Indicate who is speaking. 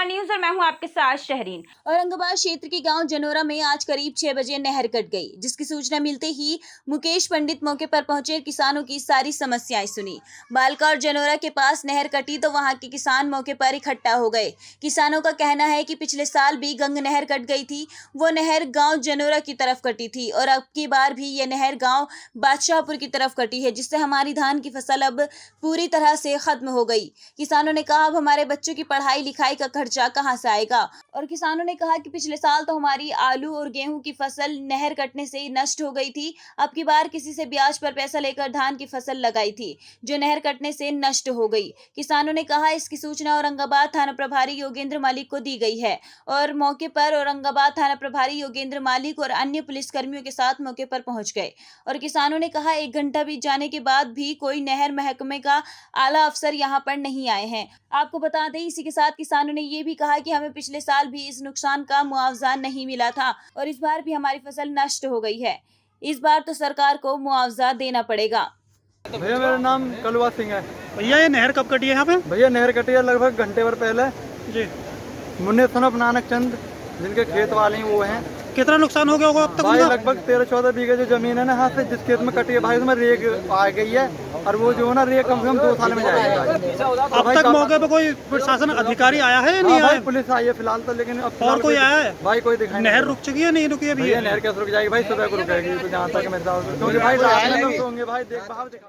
Speaker 1: Star news और मैं हूं आपके साथ शहरीन।
Speaker 2: औरंगाबाद क्षेत्र के गांव जनोरा में आज करीब 6 बजे नहर कट गई, जिसकी सूचना मिलते ही मुकेश पंडित मौके पर पहुंचे। किसानों की सारी समस्याएं सुनी। बालका और जनोरा के पास नहर कटी तो वहां के किसान मौके पर इकट्ठा हो गए। किसानों का कहना है कि पिछले साल भी गंग नहर कट गई थी। वो नहर गाँव जनोरा की तरफ कटी थी और अब की बार भी ये नहर गाँव बादशाहपुर की तरफ कटी है, जिससे हमारी धान की फसल अब पूरी तरह से खत्म हो गई। किसानों ने कहा, अब हमारे बच्चों की पढ़ाई लिखाई का खर्चा कहां से आएगा। और किसानों ने कहा कि पिछले साल तो हमारी आलू और गेहूं की फसल नहर कटने से नष्ट हो गई थी। अब की बार किसी से ब्याज पर पैसा लेकर धान की फसल लगाई थी, जो नहर कटने से नष्ट हो गई। किसानों ने कहा, इसकी सूचना औरंगाबाद थाना प्रभारी योगेंद्र मालिक को दी गई है और मौके पर औरंगाबाद थाना प्रभारी योगेंद्र मालिक और अन्य पुलिसकर्मियों के साथ मौके पर पहुंच गए। और किसानों ने कहा, 1 घंटा बीत जाने के बाद भी कोई नहर महकमे का आला अफसर यहां पर नहीं आए हैं। आपको बता दें, इसी के साथ किसानों ने ये भी कहा कि हमें पिछले साल भी इस नुकसान का मुआवजा नहीं मिला था और इस बार भी हमारी फसल नष्ट हो गई है। इस बार तो सरकार को मुआवजा देना पड़ेगा।
Speaker 3: भैया मेरा नाम कलवा सिंह है।
Speaker 4: भैया ये नहर कब कटी है यहाँ पे?
Speaker 3: भैया नहर कटी है लगभग घंटे भर पहले
Speaker 4: जी।
Speaker 3: मुन्ने सनफ नानक चंद जिनके खेत वाले हैं वो हैं।
Speaker 4: कितना नुकसान हो गया होगा अब तक?
Speaker 3: भाई लगभग 13-14 बीघे जो जमीन है ना, हाथ से जिस खेत में कटी है भाई उसमें रेग आ गई है और वो जो है ना रेग कम से कम 2 साल में जाएगा।
Speaker 4: अब तक मौके पे कोई प्रशासन अधिकारी आया है या नहीं आया?
Speaker 3: पुलिस आई है फिलहाल तो, लेकिन अब
Speaker 4: और कोई आया है?
Speaker 3: भाई कोई दिखाई
Speaker 4: नहर रुक चुकी है नहीं रुकी है?
Speaker 3: भैया नहर कैसे रुक जाएगी भाई? सुबह को रुकेगी तो जहाँ तक मेरे साथ, क्योंकि भाई रात में तो होंगे भाई देख भाव दिखा।